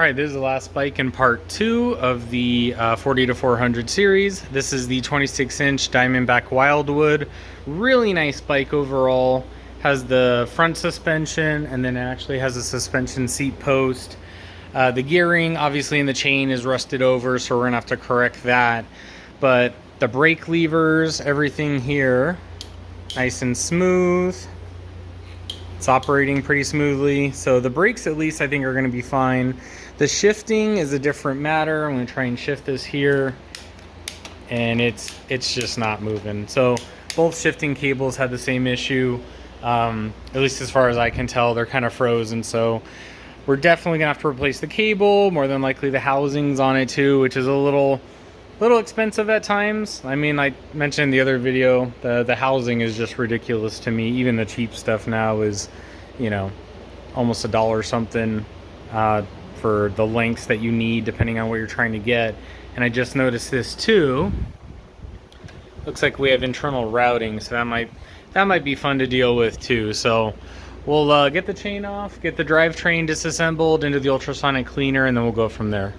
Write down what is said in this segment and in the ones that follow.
Alright, this is the last bike in part 2 of the 40 to 400 series. This is the 26-inch Diamondback Wildwood. Really nice bike overall. Has the front suspension, and then it actually has a suspension seat post. The gearing, obviously, in the chain is rusted over, so we're going to have to correct that. But the brake levers, everything here, nice and smooth. It's operating pretty smoothly. So the brakes, at least, I think are going to be fine. The shifting is a different matter. I'm going to try and shift this here, and it's just not moving. So both shifting cables had the same issue. At least as far as I can tell, they're kind of frozen. So we're definitely going to have to replace the cable. More than likely the housings on it too, which is a little expensive at times. I mean, I mentioned in the other video, the housing is just ridiculous to me. Even the cheap stuff now is, you know, almost $1 something for the lengths that you need depending on what you're trying to get. And I just noticed this too. Looks like we have internal routing, so that might be fun to deal with too. So we'll get the chain off, get the drivetrain disassembled into the ultrasonic cleaner, and then we'll go from there.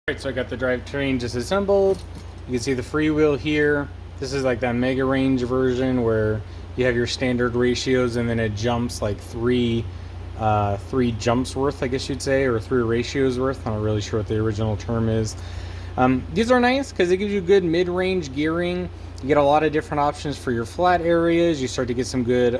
Alright, so I got the drivetrain disassembled. You can see the freewheel here. This is like that mega range version where you have your standard ratios and then it jumps like three jumps worth, I guess you'd say, or 3 ratios worth. I'm not really sure what the original term is. These are nice because it gives you good mid-range gearing. You get a lot of different options for your flat areas. You start to get some good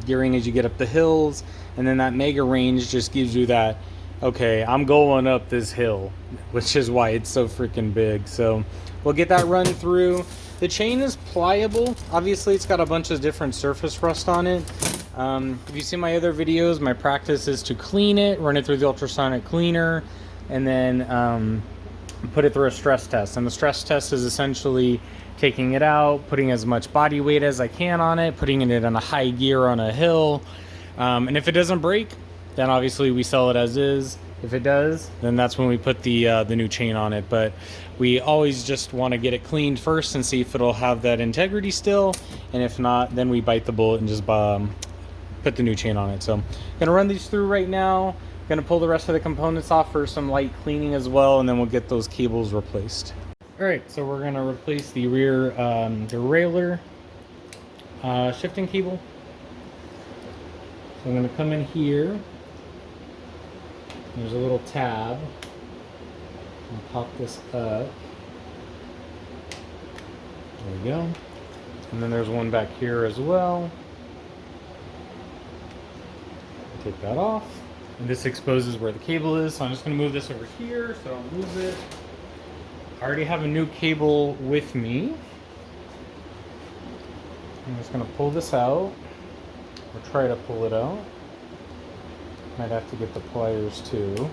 gearing as you get up the hills, and then that mega range just gives you that, okay, I'm going up this hill, which is why it's so freaking big. So we'll get that run through. The chain is pliable. Obviously, it's got a bunch of different surface rust on it. If you see my other videos, my practice is to clean it, run it through the ultrasonic cleaner, and then put it through a stress test. And the stress test is essentially taking it out, putting as much body weight as I can on it, putting it in a high gear on a hill. And if it doesn't break, then obviously we sell it as is. If it does, then that's when we put the new chain on it. But we always just want to get it cleaned first and see if it'll have that integrity still. And if not, then we bite the bullet and just put the new chain on it. So I'm gonna run these through right now. Gonna pull the rest of the components off for some light cleaning as well, and then we'll get those cables replaced. All right, so we're gonna replace the rear derailleur shifting cable. So I'm gonna come in here. There's a little tab. I'll pop this up. There we go. And then there's one back here as well. Take that off. And this exposes where the cable is. So I'm just going to move this over here so I don't lose it. I already have a new cable with me. I'm just going to pull this out, or try to pull it out. Might have to get the pliers too.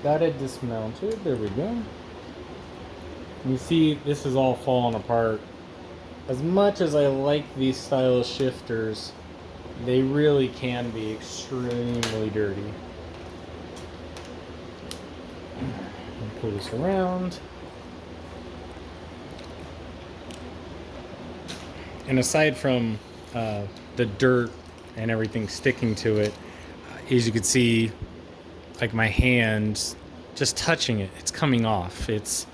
Got it dismounted. There we go. You see, this is all falling apart. As much as I like these style of shifters, they really can be extremely dirty. Pull this around. And aside from the dirt and everything sticking to it, as you can see, like my hands just touching it, it's coming off. It's,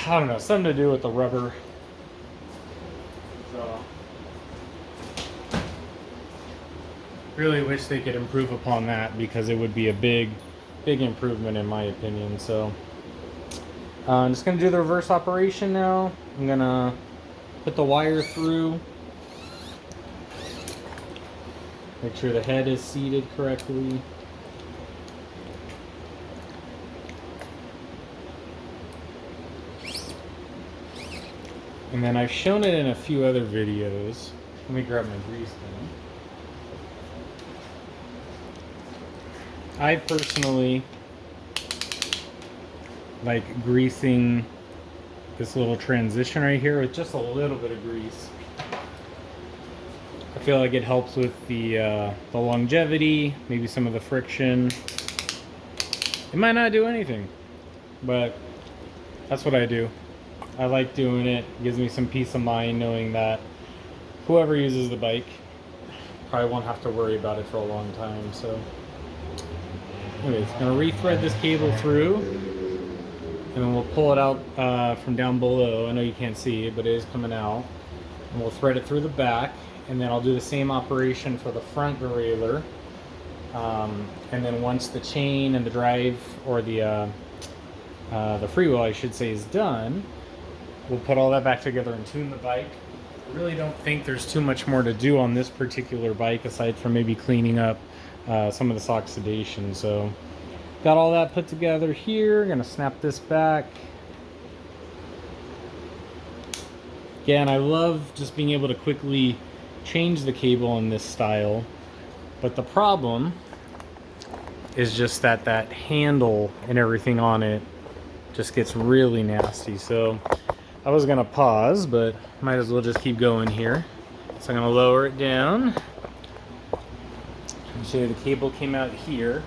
I don't know, something to do with the rubber. So really wish they could improve upon that, because it would be a big improvement in my opinion. So I'm just gonna do the reverse operation now. I'm gonna put the wire through, make sure the head is seated correctly. And then I've shown it in a few other videos. Let me grab my grease gun. I personally like greasing this little transition right here with just a little bit of grease. feel like it helps with the longevity, maybe some of the friction. It might not do anything, but that's what I do. I like doing it. It gives me some peace of mind knowing that whoever uses the bike probably won't have to worry about it for a long time. So anyways, gonna rethread this cable through, and then we'll pull it out from down below. I know you can't see it, but it is coming out. And we'll thread it through the back, and then I'll do the same operation for the front derailleur. And then once the chain and the drive, or the freewheel I should say, is done, we'll put all that back together and tune the bike. I really don't think there's too much more to do on this particular bike aside from maybe cleaning up some of this oxidation. So got all that put together here. Gonna snap this back. Again, I love just being able to quickly change the cable in this style, but the problem is just that that handle and everything on it just gets really nasty. So I was gonna pause, but might as well just keep going here. So I'm gonna lower it down. I'll show you the cable came out here.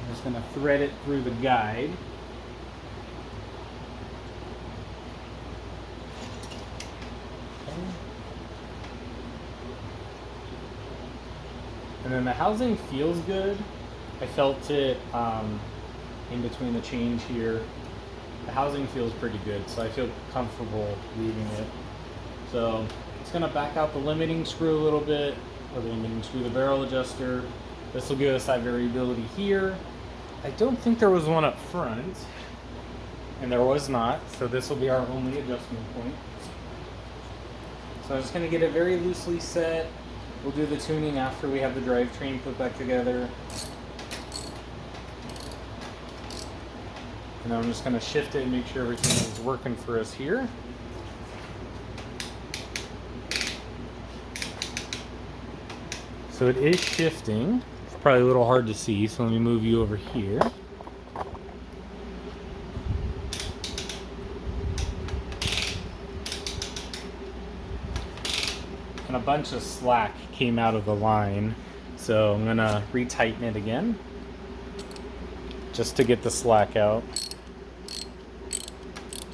I'm just gonna thread it through the guide. And then the housing feels good. I felt it in between the change here. The housing feels pretty good, so I feel comfortable leaving it. So it's gonna back out the limiting screw a little bit, or the limiting screw, the barrel adjuster. This will give us that variability here. I don't think there was one up front, and there was not, so this will be our only adjustment point. So I'm just gonna get it very loosely set. We'll do the tuning after we have the drivetrain put back together. And then I'm just going to shift it and make sure everything is working for us here. So it is shifting. It's probably a little hard to see, so let me move you over here. And a bunch of slack came out of the line, so I'm gonna retighten it again just to get the slack out.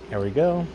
There we go.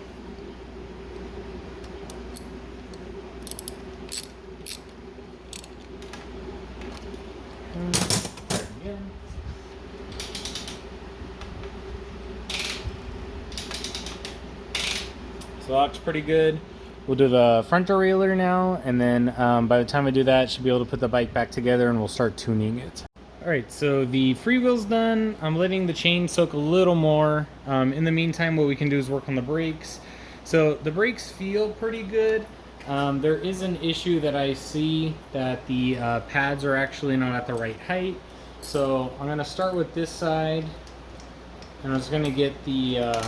So that looks pretty good. We'll do the front derailleur now, and then by the time I do that, should be able to put the bike back together and we'll start tuning it. All right, so the freewheel's done. I'm letting the chain soak a little more. In the meantime, what we can do is work on the brakes. So the brakes feel pretty good. There is an issue that I see that the pads are actually not at the right height. So I'm gonna start with this side, and I'm just gonna get the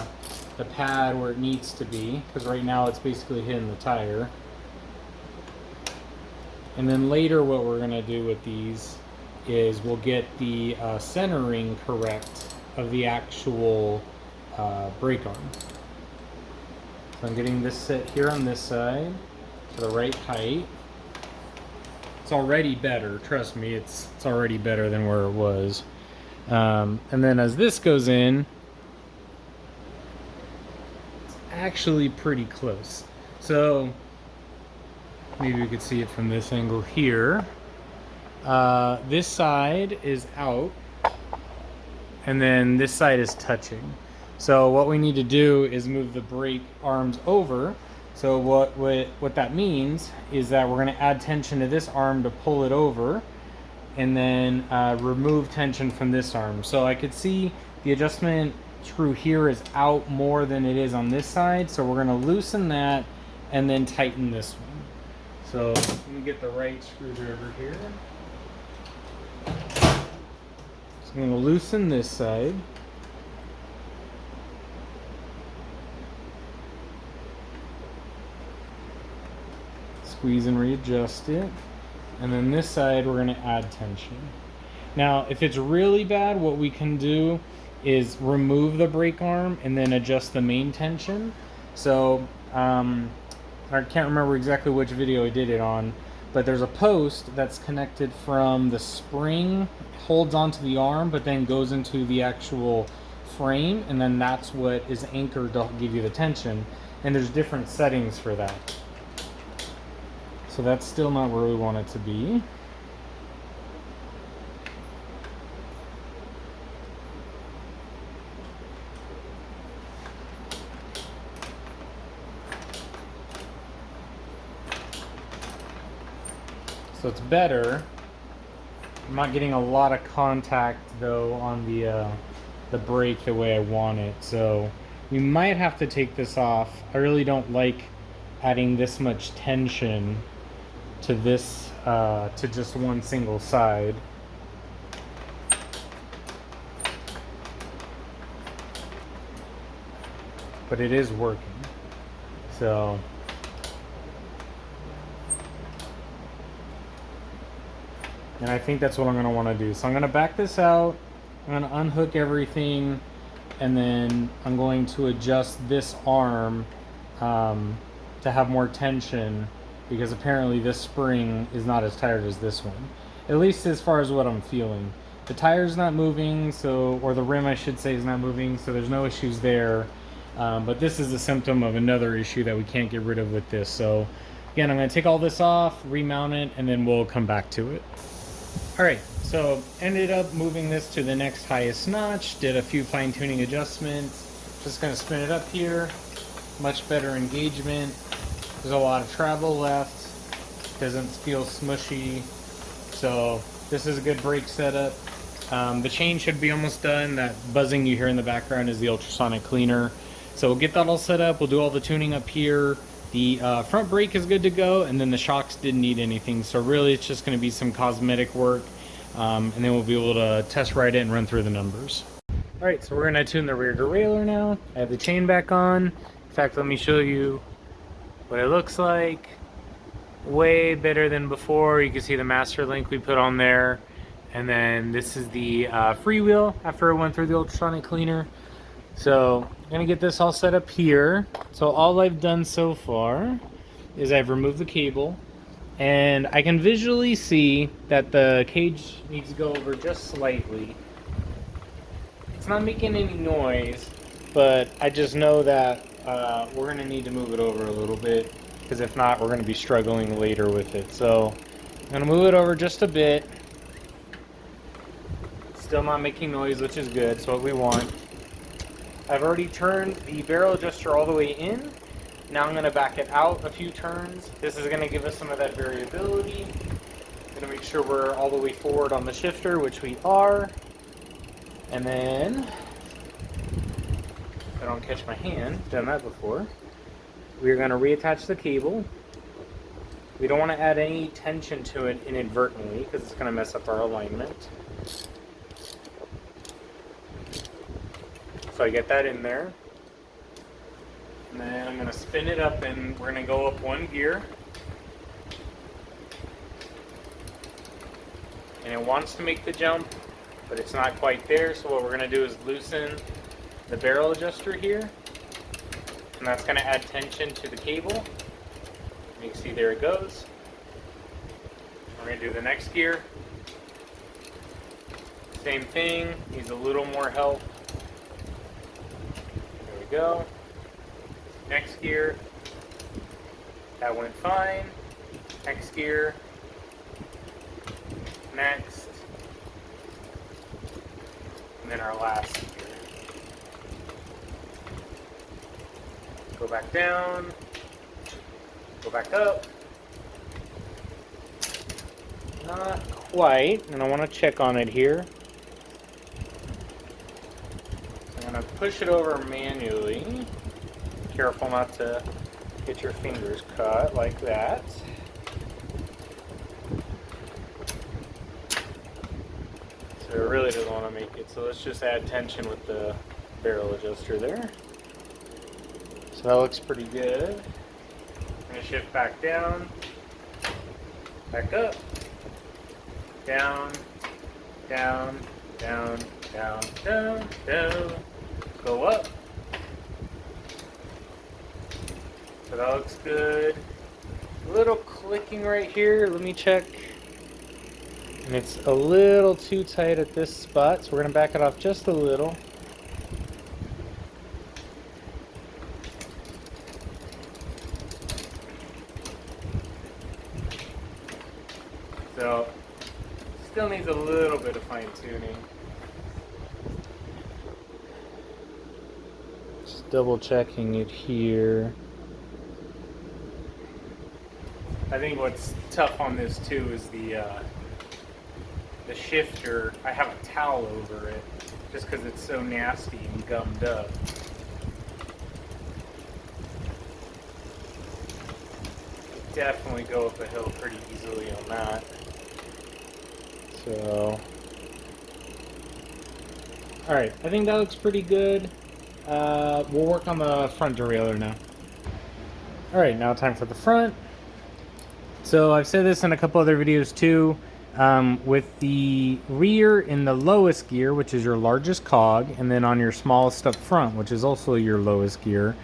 pad where it needs to be, because right now it's basically hitting the tire. And then later what we're gonna do with these is we'll get the centering correct of the actual brake arm. So I'm getting this set here on this side to the right height. It's already better, trust me, it's already better than where it was. And then as this goes in, it's actually pretty close. So maybe we could see it from this angle here. This side is out, and then this side is touching. So what we need to do is move the brake arms over. So what that means is that we're going to add tension to this arm to pull it over, and then remove tension from this arm. So I could see the adjustment screw here is out more than it is on this side, so we're going to loosen that and then tighten this one. So let me get the right screwdriver here. So I'm going to loosen this side. Squeeze and readjust it. And then this side we're going to add tension. Now if it's really bad, what we can do is remove the brake arm and then adjust the main tension. So I can't remember exactly which video I did it on, but there's a post that's connected from the spring, holds onto the arm, but then goes into the actual frame, and then that's what is anchored to give you the tension. And there's different settings for that. So that's still not where we want it to be. So it's better. I'm not getting a lot of contact though on the brake the way I want it. So we might have to take this off. I really don't like adding this much tension to this to just one single side. But it is working. So and I think that's what I'm going to want to do. So I'm going to back this out. I'm going to unhook everything. And then I'm going to adjust this arm to have more tension, because apparently this spring is not as tired as this one. At least as far as what I'm feeling. The tire's not moving, or the rim I should say is not moving, so there's no issues there. But this is a symptom of another issue that we can't get rid of with this. So again, I'm going to take all this off, remount it, and then we'll come back to it. Alright, so ended up moving this to the next highest notch, did a few fine-tuning adjustments. Just going to spin it up here. Much better engagement. There's a lot of travel left. Doesn't feel smushy. So this is a good brake setup. The chain should be almost done. That buzzing you hear in the background is the ultrasonic cleaner. So we'll get that all set up. We'll do all the tuning up here. The front brake is good to go, and then the shocks didn't need anything. So really it's just going to be some cosmetic work, and then we'll be able to test ride it and run through the numbers. Alright, so we're going to tune the rear derailleur now. I have the chain back on. In fact, let me show you what it looks like. Way better than before. You can see the master link we put on there. And then this is the freewheel after it went through the ultrasonic cleaner. So I'm going to get this all set up here. So all I've done so far is I've removed the cable, and I can visually see that the cage needs to go over just slightly. It's not making any noise, but I just know that we're going to need to move it over a little bit, because if not, we're going to be struggling later with it. So I'm going to move it over just a bit. Still not making noise, which is good. It's what we want. I've already turned the barrel adjuster all the way in. Now I'm going to back it out a few turns. This is going to give us some of that variability. Going to make sure we're all the way forward on the shifter, which we are. And then, if I don't catch my hand, done that before, we're going to reattach the cable. We don't want to add any tension to it inadvertently, because it's going to mess up our alignment. So I get that in there. And then I'm going to spin it up, and we're going to go up one gear. And it wants to make the jump, but it's not quite there. So what we're going to do is loosen the barrel adjuster here. And that's going to add tension to the cable. You can see there it goes. We're going to do the next gear. Same thing, needs a little more help. There we go. Next gear. That went fine. Next gear. Next. And then our last gear. Go back down. Go back up. Not quite, and I want to check on it here. I'm going to push it over manually. Careful not to get your fingers cut like that. So it really doesn't want to make it, so let's just add tension with the barrel adjuster there. So that looks pretty good. I'm going to shift back down, back up, down, down, down, down, down, down, go up, So that looks good. A little clicking right here. Let me check. And it's a little too tight at this spot, so we're going to back it off just a little. So, still needs a little bit of fine tuning. Just double checking it here. I think what's tough on this too is the shifter. I have a towel over it just because it's so nasty and gummed up. Definitely go up a hill pretty easily on that. So, alright, I think that looks pretty good. We'll work on the front derailleur now. Alright, now time for the front. So I've said this in a couple other videos too. With the rear in the lowest gear, which is your largest cog, and then on your smallest up front, which is also your lowest gear,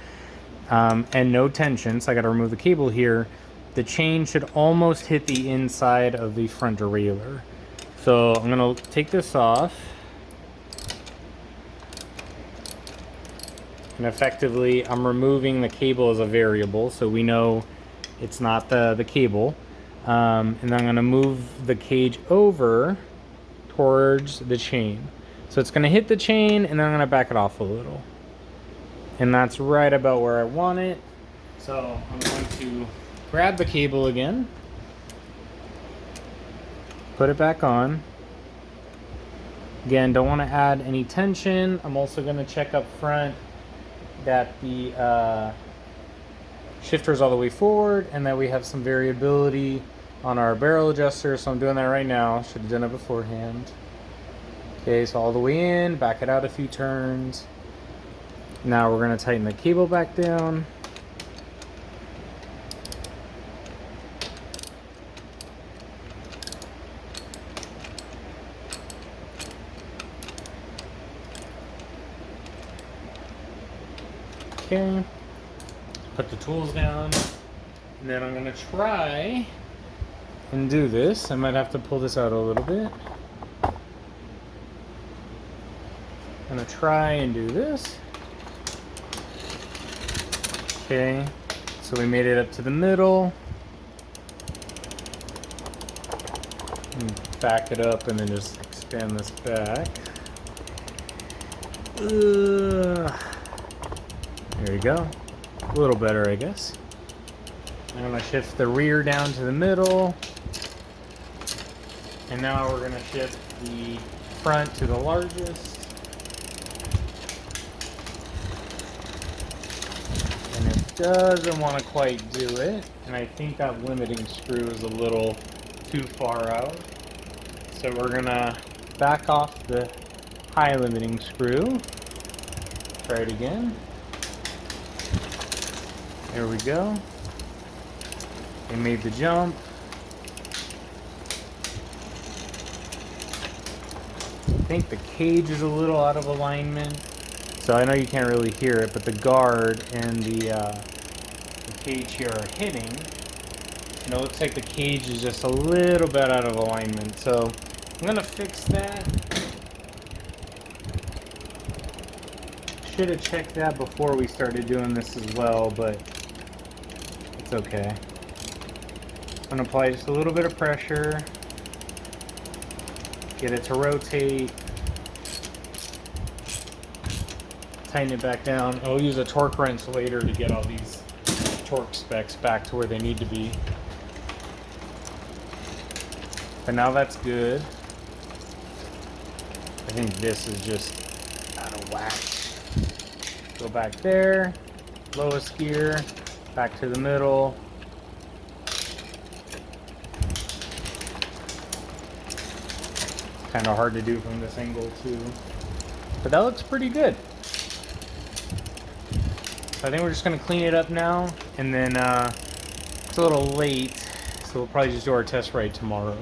and no tension, so I got to remove the cable here, the chain should almost hit the inside of the front derailleur. So I'm going to take this off. And effectively, I'm removing the cable as a variable, so we know it's not the cable. And then I'm going to move the cage over towards the chain. So it's going to hit the chain, and then I'm going to back it off a little. And that's right about where I want it. So I'm going to grab the cable again, put it back on. Again, don't want to add any tension. I'm also going to check up front that the shifter's all the way forward and that we have some variability on our barrel adjuster. So I'm doing that right now. Should have done it beforehand. Okay, so all the way in, back it out a few turns. Now we're going to tighten the cable back down. Okay, put the tools down, and then I'm going to try and do this. I might have to pull this out a little bit. I'm going to try and do this. Okay, so we made it up to the middle. And back it up and then just expand this back. There you go. A little better, I guess. I'm going to shift the rear down to the middle. And now we're going to shift the front to the largest. And it doesn't want to quite do it. And I think that limiting screw is a little too far out. So we're going to back off the high limiting screw. Try it again. There we go. It made the jump. I think the cage is a little out of alignment. So I know you can't really hear it, but the guard and the cage here are hitting. And it looks like the cage is just a little bit out of alignment. So I'm going to fix that. Should have checked that before we started doing this as well, but it's okay. I'm going to apply just a little bit of pressure. Get it to rotate. Tighten it back down. I'll use a torque wrench later to get all these torque specs back to where they need to be. But now that's good. I think this is just out of whack. Go back there, lowest gear, back to the middle. Kind of hard to do from this angle too, but that looks pretty good. So I think we're just gonna clean it up now, and then it's a little late, so we'll probably just do our test ride tomorrow.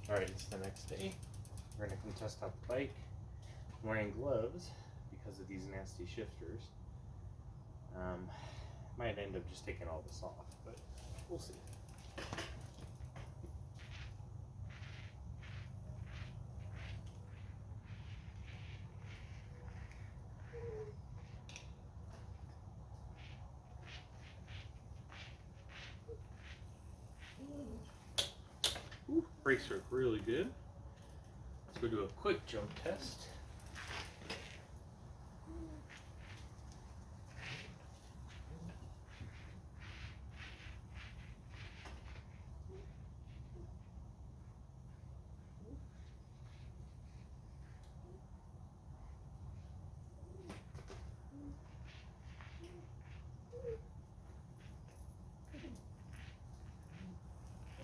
All right, it's the next day. We're gonna come test out the bike. I'm wearing gloves because of these nasty shifters. Might end up just taking all this off, but we'll see. Ooh, brakes work really good. Let's go do a quick jump test.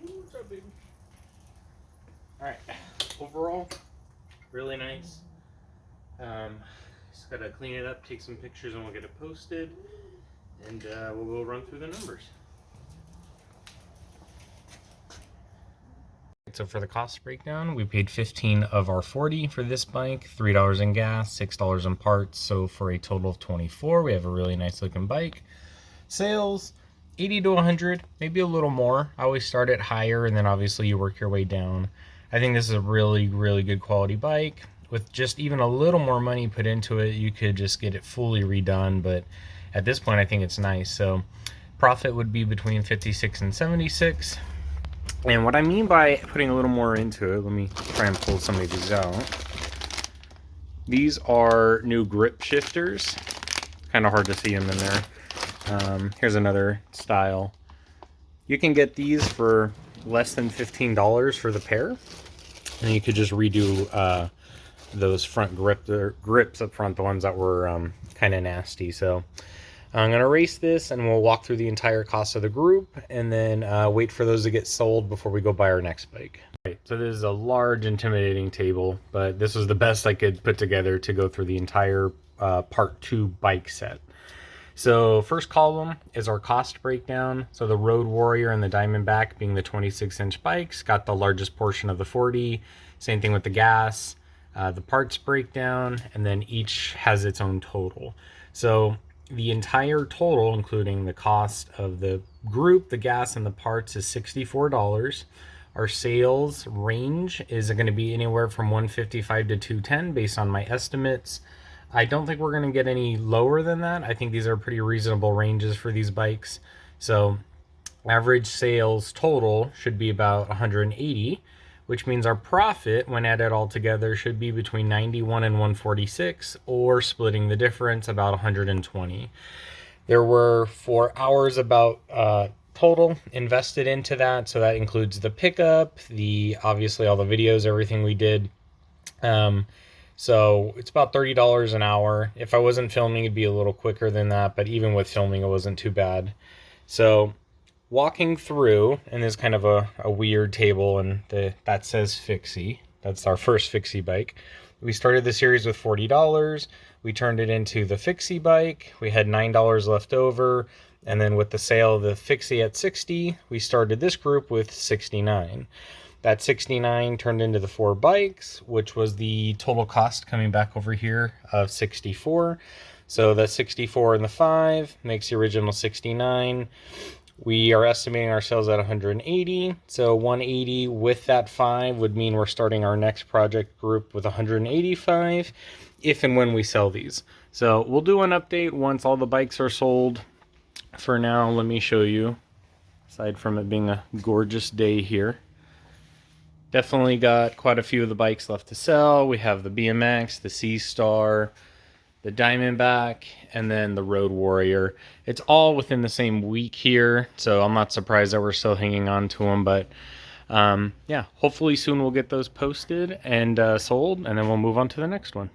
What's up, baby? Alright, overall, really nice. Just gotta clean it up, take some pictures, and we'll get it posted. And we'll go run through the numbers. So for the cost breakdown, we paid 15 of our 40 for this bike, $3 in gas, $6 in parts. So for a total of 24, we have a really nice looking bike. Sales, 80 to 100, maybe a little more. I always start at higher and then obviously you work your way down. I think this is a really, really good quality bike. With just even a little more money put into it, you could just get it fully redone. But at this point, I think it's nice. So profit would be between 56 and 76. And what I mean by putting a little more into it, let me try and pull some of these out. These are new grip shifters. Kind of hard to see them in there. Here's another style. You can get these for less than $15 for the pair. And you could just redo those front grips up front, the ones that were kind of nasty. So I'm going to erase this and we'll walk through the entire cost of the group and then wait for those to get sold before we go buy our next bike. Right, so this is a large, intimidating table, but this was the best I could put together to go through the entire part 2 bike set. So first column is our cost breakdown. So the Road Warrior and the Diamondback, being the 26-inch bikes, got the largest portion of the 40. Same thing with the gas. The parts breakdown, and then each has its own total. So the entire total, including the cost of the group, the gas, and the parts, is $64. Our sales range is going to be anywhere from $155 to $210 based on my estimates. I don't think we're going to get any lower than that. I think these are pretty reasonable ranges for these bikes. So average sales total should be about 180, which means our profit, when added all together, should be between 91 and 146, or splitting the difference, about 120. There were 4 hours about total invested into that, so that includes the pickup, obviously all the videos, everything we did. So it's about $30 an hour. If I wasn't filming, it'd be a little quicker than that, but even with filming, it wasn't too bad. So walking through, and there's kind of a weird table, and that says Fixie. That's our first Fixie bike. We started the series with $40. We turned it into the Fixie bike. We had $9 left over, and then with the sale of the Fixie at $60, we started this group with $69. That $69 turned into the 4 bikes, which was the total cost coming back over here of $64. So the 64 and the 5 makes the original $69. We are estimating ourselves at 180. So 180 with that 5 would mean we're starting our next project group with 185 if and when we sell these. So we'll do an update once all the bikes are sold. For now, let me show you, aside from it being a gorgeous day here. Definitely got quite a few of the bikes left to sell. We have the BMX, the C-Star, the Diamondback, and then the Road Warrior. It's all within the same week here, so I'm not surprised that we're still hanging on to them. But yeah, hopefully soon we'll get those posted and sold, and then we'll move on to the next one.